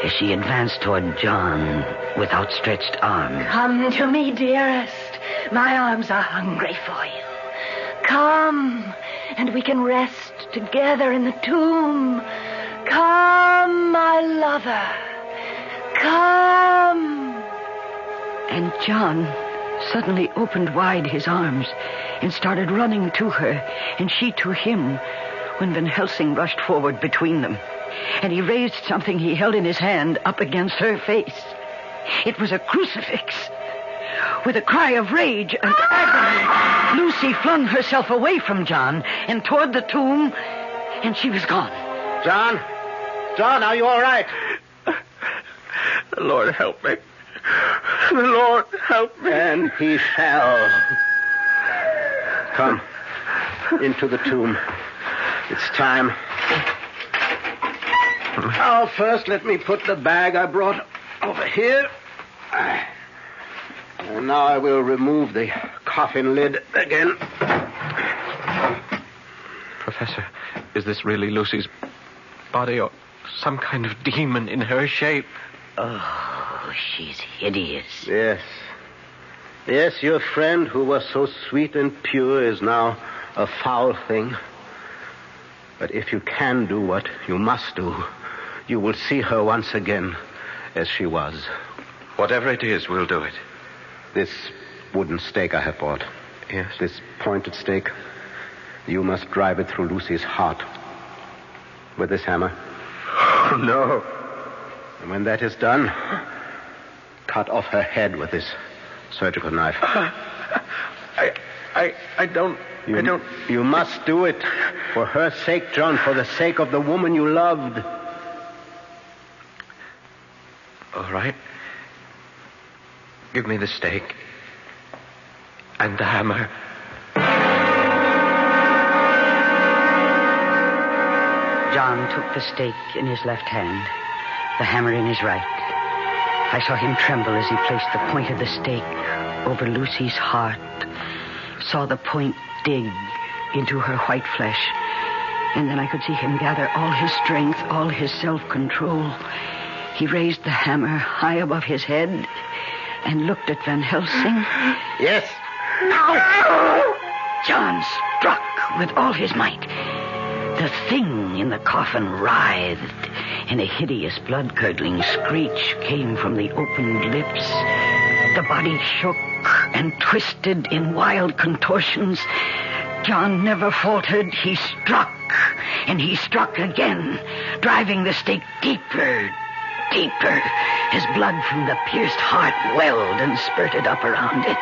Speaker 6: as she advanced toward John with outstretched arms.
Speaker 9: Come to me, dearest. My arms are hungry for you. Come, and we can rest together in the tomb. Come, my lover. Come.
Speaker 6: And John suddenly opened wide his arms and started running to her, and she to him, when Van Helsing rushed forward between them. And he raised something he held in his hand up against her face. It was a crucifix. With a cry of rage and agony, Lucy flung herself away from John and toward the tomb, and she was gone.
Speaker 11: John, are you all right?
Speaker 7: The Lord help me. The Lord help me.
Speaker 11: And he shall. Come, into the tomb. It's time. Now, first, let me put the bag I brought over here. And now I will remove the coffin lid again.
Speaker 7: Professor, is this really Lucy's body or some kind of demon in her shape?
Speaker 6: Oh, she's hideous.
Speaker 11: Yes, your friend who was so sweet and pure is now a foul thing. But if you can do what you must do, you will see her once again as she was.
Speaker 7: Whatever it is, we'll do it.
Speaker 11: This wooden stake I have bought.
Speaker 7: Yes.
Speaker 11: This pointed stake. You must drive it through Lucy's heart. With this hammer.
Speaker 7: Oh, no.
Speaker 11: And when that is done, cut off her head with this surgical knife.
Speaker 7: I don't...
Speaker 11: You must do it. For her sake, John. For the sake of the woman you loved.
Speaker 7: All right. Give me the stake. And the hammer.
Speaker 6: John took the stake in his left hand, the hammer in his right. I saw him tremble as he placed the point of the stake over Lucy's heart, saw the point dig into her white flesh, and then I could see him gather all his strength, all his self-control. He raised the hammer high above his head and looked at Van Helsing.
Speaker 11: Yes.
Speaker 6: Now! John struck with all his might. The thing in the coffin writhed, and a hideous blood-curdling screech came from the opened lips. The body shook and twisted in wild contortions. John never faltered. He struck, and he struck again, driving the stake deeper, deeper, as blood from the pierced heart welled and spurted up around it.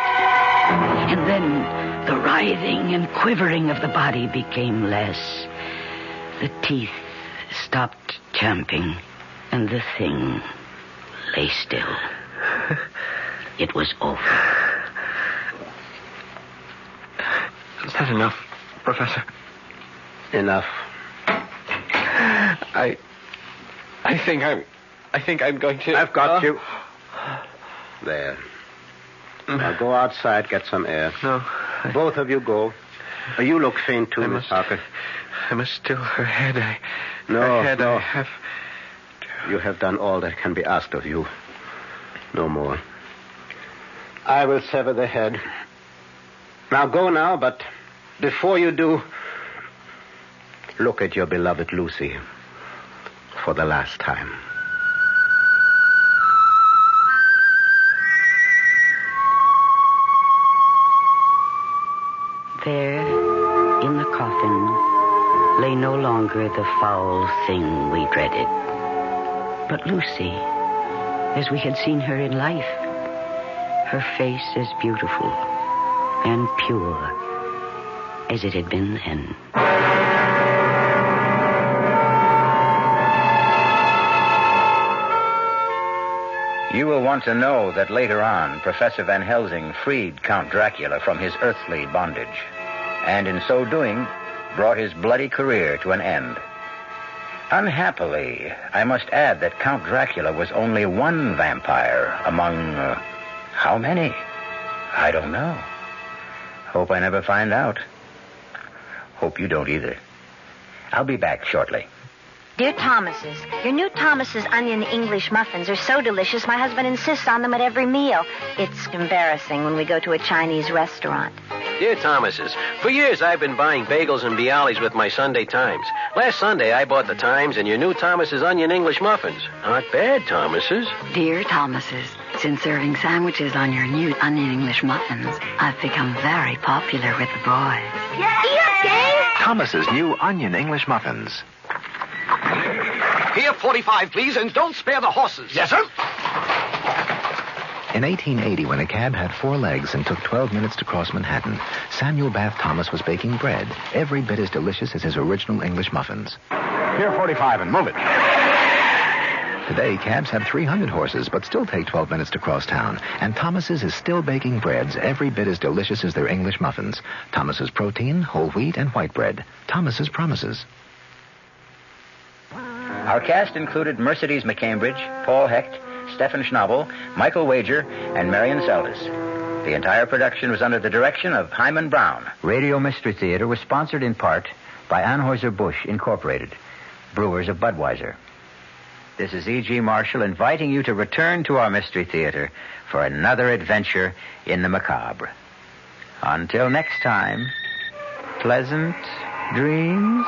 Speaker 6: And then the writhing and quivering of the body became less. The teeth stopped champing, and the thing lay still. It was over.
Speaker 7: Is that enough, Professor?
Speaker 11: Enough.
Speaker 7: I think I'm going to...
Speaker 11: I've got you. There. Now go outside, get some air.
Speaker 7: No.
Speaker 11: Both of you go. You look faint too, Miss Harker.
Speaker 7: I must still her head.
Speaker 11: No.
Speaker 7: I have...
Speaker 11: You have done all that can be asked of you. No more. I will sever the head. Now go now, but before you do, look at your beloved Lucy for the last time.
Speaker 6: There, in the coffin, lay no longer the foul thing we dreaded, but Lucy, as we had seen her in life, her face as beautiful and pure as it had been then.
Speaker 1: You will want to know that later on, Professor Van Helsing freed Count Dracula from his earthly bondage, and in so doing, brought his bloody career to an end. Unhappily, I must add that Count Dracula was only one vampire among, how many? I don't know. Hope I never find out. Hope you don't either. I'll be back shortly.
Speaker 12: Dear Thomas's, your new Thomas's onion English muffins are so delicious, my husband insists on them at every meal. It's embarrassing when we go to a Chinese restaurant.
Speaker 13: Dear Thomas's, for years I've been buying bagels and bialys with my Sunday Times. Last Sunday I bought the Times and your new Thomas's onion English muffins. Not bad, Thomas's.
Speaker 14: Dear Thomas's, since serving sandwiches on your new onion English muffins, I've become very popular with the boys.
Speaker 12: Yes,
Speaker 15: Thomas's new onion English muffins.
Speaker 2: Here, 45, please, and don't spare the horses. Yes, sir.
Speaker 15: In 1880, when a cab had 4 legs and took 12 minutes to cross Manhattan, Samuel Bath Thomas was baking bread, every bit as delicious as his original English muffins.
Speaker 11: Here, 45, and move it.
Speaker 15: Today, cabs have 300 horses, but still take 12 minutes to cross town. And Thomas's is still baking breads every bit as delicious as their English muffins. Thomas's protein, whole wheat, and white bread. Thomas's promises.
Speaker 1: Our cast included Mercedes McCambridge, Paul Hecht, Stephen Schnabel, Michael Wager, and Marion Seldes. The entire production was under the direction of Hyman Brown.
Speaker 16: Radio Mystery Theater was sponsored in part by Anheuser-Busch Incorporated, brewers of Budweiser. This is E.G. Marshall inviting you to return to our Mystery Theater for another adventure in the macabre. Until next time, pleasant dreams.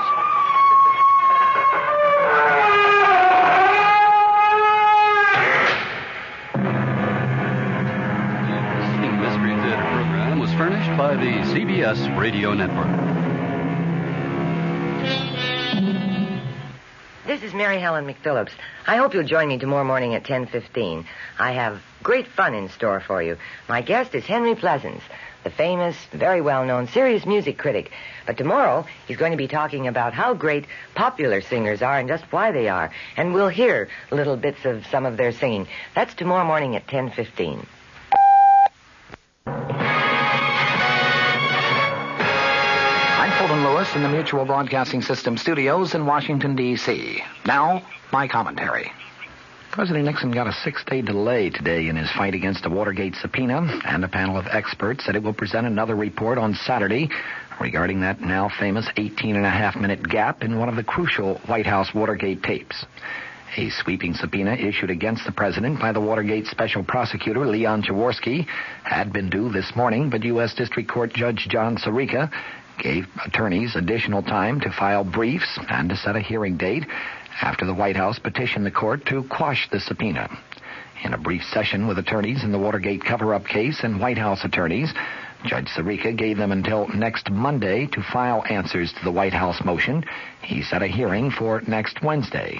Speaker 5: Furnished by the CBS Radio Network.
Speaker 17: This is Mary Helen McPhillips. I hope you'll join me tomorrow morning at 10:15. I have great fun in store for you. My guest is Henry Pleasance, the famous, very well-known serious music critic. But tomorrow, he's going to be talking about how great popular singers are and just why they are. And we'll hear little bits of some of their singing. That's tomorrow morning at 10:15.
Speaker 16: I'm Fulton Lewis,
Speaker 18: CBS in the Mutual Broadcasting System studios in Washington, D.C. Now, my commentary.
Speaker 19: President Nixon got a 6-day delay today in his fight against a Watergate subpoena, and a panel of experts said it will present another report on Saturday regarding that now famous 18-and-a-half-minute gap in one of the crucial White House Watergate tapes. A sweeping subpoena issued against the president by the Watergate special prosecutor Leon Jaworski had been due this morning, but U.S. District Court Judge John Sirica gave attorneys additional time to file briefs and to set a hearing date after the White House petitioned the court to quash the subpoena. In a brief session with attorneys in the Watergate cover-up case and White House attorneys, Judge Sirica gave them until next Monday to file answers to the White House motion. He set a hearing for next Wednesday.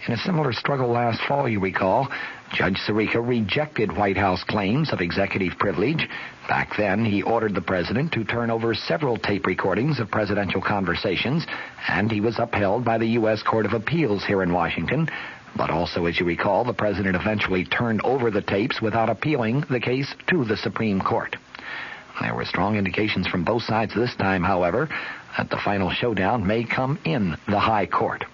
Speaker 19: In a similar struggle last fall, you recall, Judge Sirica rejected White House claims of executive privilege. Back then, he ordered the president to turn over several tape recordings of presidential conversations, and he was upheld by the U.S. Court of Appeals here in Washington. But also, as you recall, the president eventually turned over the tapes without appealing the case to the Supreme Court. There were strong indications from both sides this time, however, that the final showdown may come in the High Court.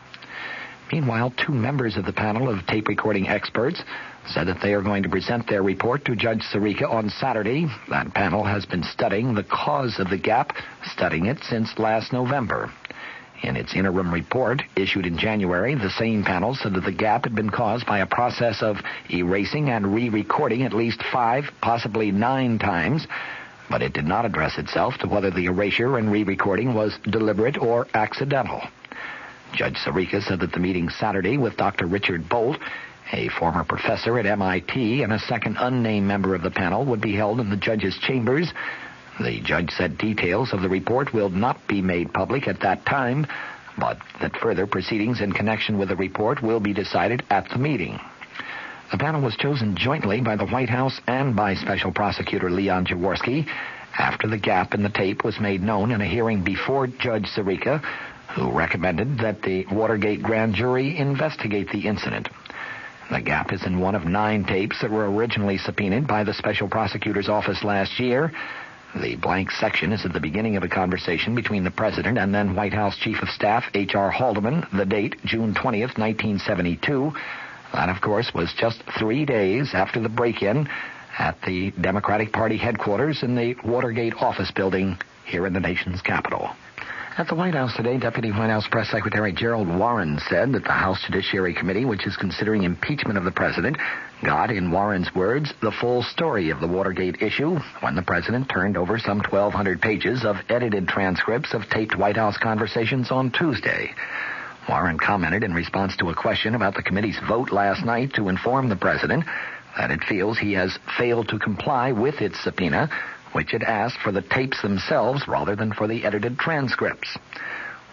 Speaker 19: Meanwhile, 2 members of the panel of tape recording experts said that they are going to present their report to Judge Sirica on Saturday. That panel has been studying the cause of the gap, studying it since last November. In its interim report, issued in January, the same panel said that the gap had been caused by a process of erasing and re-recording at least 5, possibly 9 times, but it did not address itself to whether the erasure and re-recording was deliberate or accidental. Judge Sirica said that the meeting Saturday with Dr. Richard Bolt, a former professor at MIT, and a second unnamed member of the panel would be held in the judge's chambers. The judge said details of the report will not be made public at that time, but that further proceedings in connection with the report will be decided at the meeting. The panel was chosen jointly by the White House and by Special Prosecutor Leon Jaworski after the gap in the tape was made known in a hearing before Judge Sirica, who recommended that the Watergate grand jury investigate the incident. The gap is in one of 9 tapes that were originally subpoenaed by the special prosecutor's office last year. The blank section is at the beginning of a conversation between the president and then White House Chief of Staff H.R. Haldeman, the date June 20th, 1972. That, of course, was just 3 days after the break-in at the Democratic Party headquarters in the Watergate office building here in the nation's capital. At the White House today, Deputy White House Press Secretary Gerald Warren said that the House Judiciary Committee, which is considering impeachment of the president, got, in Warren's words, the full story of the Watergate issue when the president turned over some 1,200 pages of edited transcripts of taped White House conversations on Tuesday. Warren commented in response to a question about the committee's vote last night to inform the president that it feels he has failed to comply with its subpoena, which had asked for the tapes themselves rather than for the edited transcripts.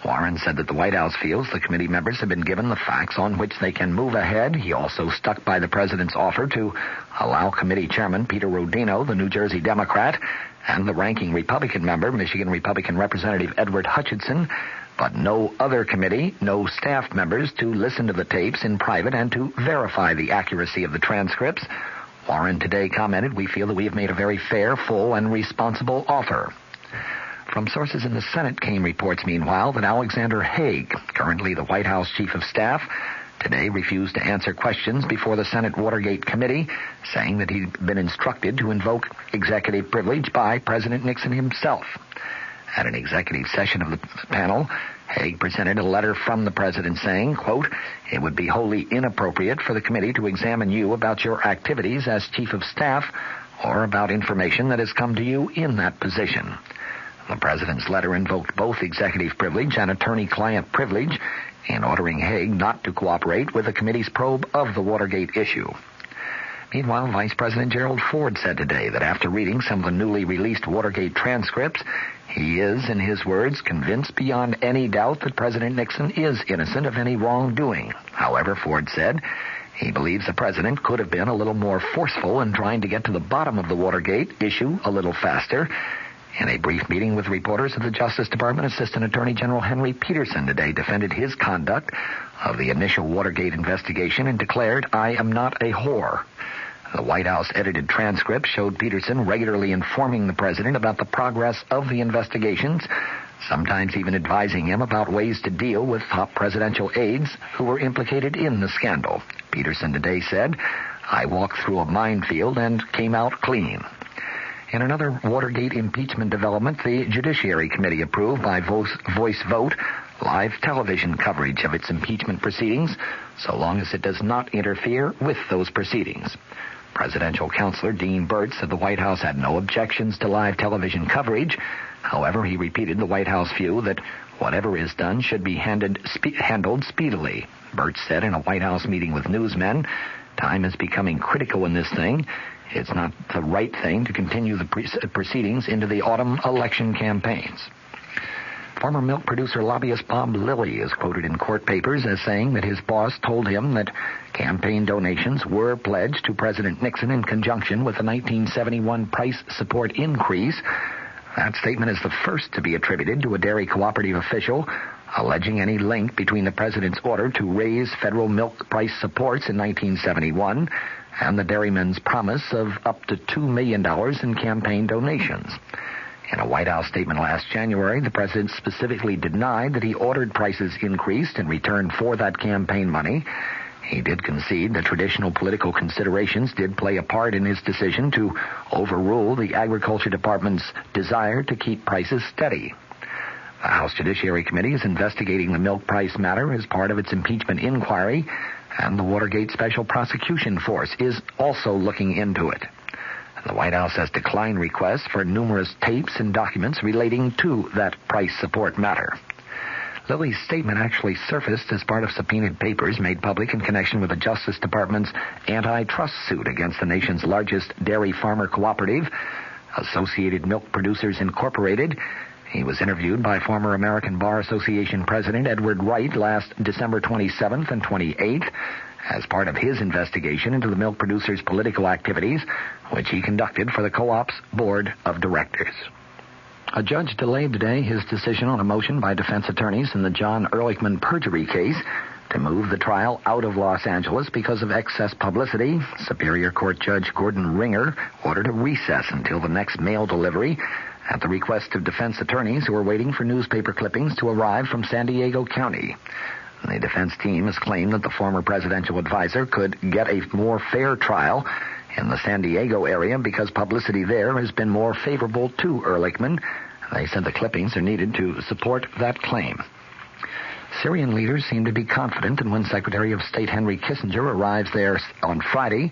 Speaker 19: Warren said that the White House feels the committee members have been given the facts on which they can move ahead. He also stuck by the president's offer to allow committee chairman Peter Rodino, the New Jersey Democrat, and the ranking Republican member, Michigan Republican Representative Edward Hutchinson, but no other committee, no staff members, to listen to the tapes in private and to verify the accuracy of the transcripts. Warren today commented, "We feel that we have made a very fair, full, and responsible offer." From sources in the Senate came reports, meanwhile, that Alexander Haig, currently the White House Chief of Staff, today refused to answer questions before the Senate Watergate Committee, saying that he'd been instructed to invoke executive privilege by President Nixon himself. At an executive session of the panel, Haig presented a letter from the president saying, quote, "It would be wholly inappropriate for the committee to examine you about your activities as Chief of Staff or about information that has come to you in that position." The president's letter invoked both executive privilege and attorney-client privilege in ordering Haig not to cooperate with the committee's probe of the Watergate issue. Meanwhile, Vice President Gerald Ford said today that after reading some of the newly released Watergate transcripts, he is, in his words, convinced beyond any doubt that President Nixon is innocent of any wrongdoing. However, Ford said, he believes the president could have been a little more forceful in trying to get to the bottom of the Watergate issue a little faster. In a brief meeting with reporters at the Justice Department, Assistant Attorney General Henry Peterson today defended his conduct of the initial Watergate investigation and declared, "I am not a whore." The White House edited transcript showed Peterson regularly informing the president about the progress of the investigations. sometimes even advising him about ways to deal with top presidential aides who were implicated in the scandal. Peterson today said, "I walked through a minefield and came out clean." In another Watergate impeachment development, the Judiciary Committee approved by voice vote live television coverage of its impeachment proceedings, so long as it does not interfere with those proceedings. Presidential counselor Dean Burt said the White House had no objections to live television coverage. However, he repeated the White House view that whatever is done should be handled speedily. Burt said in a White House meeting with newsmen, "Time is becoming critical in this thing. It's not the right thing to continue the proceedings into the autumn election campaigns." Former milk producer lobbyist Bob Lilly is quoted in court papers as saying that his boss told him that campaign donations were pledged to President Nixon in conjunction with the 1971 price support increase. That statement is the first to be attributed to a dairy cooperative official, alleging any link between the president's order to raise federal milk price supports in 1971 and the dairymen's promise of up to $2 million in campaign donations. In a White House statement last January, the president specifically denied that he ordered prices increased in return for that campaign money. He did concede that traditional political considerations did play a part in his decision to overrule the Agriculture Department's desire to keep prices steady. The House Judiciary Committee is investigating the milk price matter as part of its impeachment inquiry, and the Watergate Special Prosecution Force is also looking into it. The White House has declined requests for numerous tapes and documents relating to that price support matter. Lilly's statement actually surfaced as part of subpoenaed papers made public in connection with the Justice Department's antitrust suit against the nation's largest dairy farmer cooperative, Associated Milk Producers Incorporated. He was interviewed by former American Bar Association President Edward Wright last December 27th and 28th as part of his investigation into the milk producers' political activities, which he conducted for the co-op's board of directors. A judge delayed today his decision on a motion by defense attorneys in the John Ehrlichman perjury case to move the trial out of Los Angeles because of excess publicity. Superior Court Judge Gordon Ringer ordered a recess until the next mail delivery at the request of defense attorneys who are waiting for newspaper clippings to arrive from San Diego County. The defense team has claimed that the former presidential advisor could get a more fair trial in the San Diego area because publicity there has been more favorable to Ehrlichman. They said the clippings are needed to support that claim. Syrian leaders seem to be confident that when Secretary of State Henry Kissinger arrives there on Friday,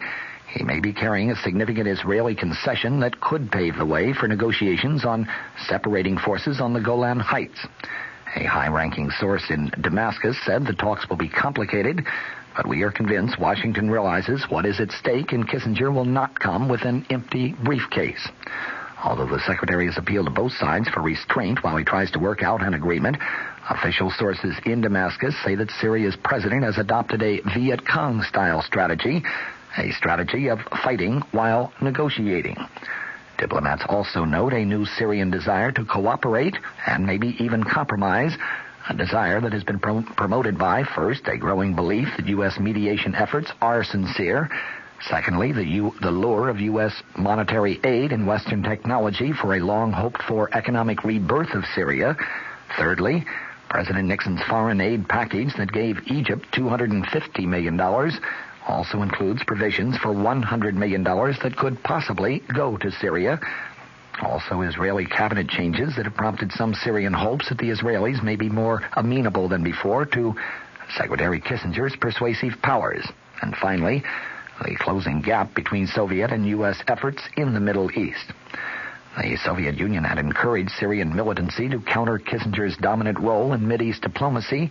Speaker 19: he may be carrying a significant Israeli concession that could pave the way for negotiations on separating forces on the Golan Heights. A high-ranking source in Damascus said the talks will be complicated, but we are convinced Washington realizes what is at stake and Kissinger will not come with an empty briefcase. Although the secretary has appealed to both sides for restraint while he tries to work out an agreement, official sources in Damascus say that Syria's president has adopted a Viet Cong-style strategy, a strategy of fighting while negotiating. Diplomats also note a new Syrian desire to cooperate and maybe even compromise, a desire that has been promoted by, first, a growing belief that U.S. mediation efforts are sincere, secondly, the lure of U.S. monetary aid and Western technology for a long-hoped-for economic rebirth of Syria, thirdly, President Nixon's foreign aid package that gave Egypt $250 million also includes provisions for $100 million that could possibly go to Syria. Also, Israeli cabinet changes that have prompted some Syrian hopes that the Israelis may be more amenable than before to Secretary Kissinger's persuasive powers. And finally, the closing gap between Soviet and U.S. efforts in the Middle East. The Soviet Union had encouraged Syrian militancy to counter Kissinger's dominant role in Mideast diplomacy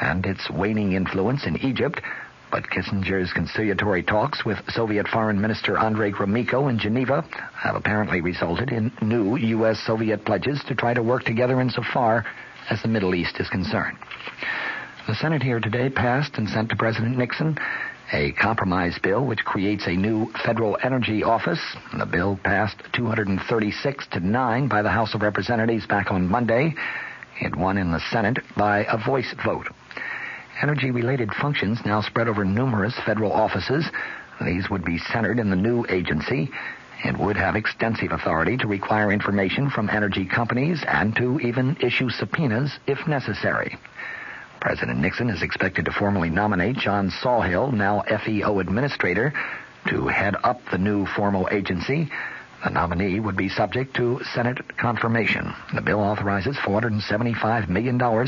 Speaker 19: and its waning influence in Egypt, but Kissinger's conciliatory talks with Soviet Foreign Minister Andrei Gromyko in Geneva have apparently resulted in new U.S.-Soviet pledges to try to work together insofar as the Middle East is concerned. The Senate here today passed and sent to President Nixon a compromise bill which creates a new federal energy office. The bill passed 236-9 by the House of Representatives back on Monday. It won in the Senate by a voice vote. Energy-related functions now spread over numerous federal offices. These would be centered in the new agency. It would have extensive authority to require information from energy companies and to even issue subpoenas if necessary. President Nixon is expected to formally nominate John Sawhill, now FEO administrator, to head up the new formal agency. The nominee would be subject to Senate confirmation. The bill authorizes $475 million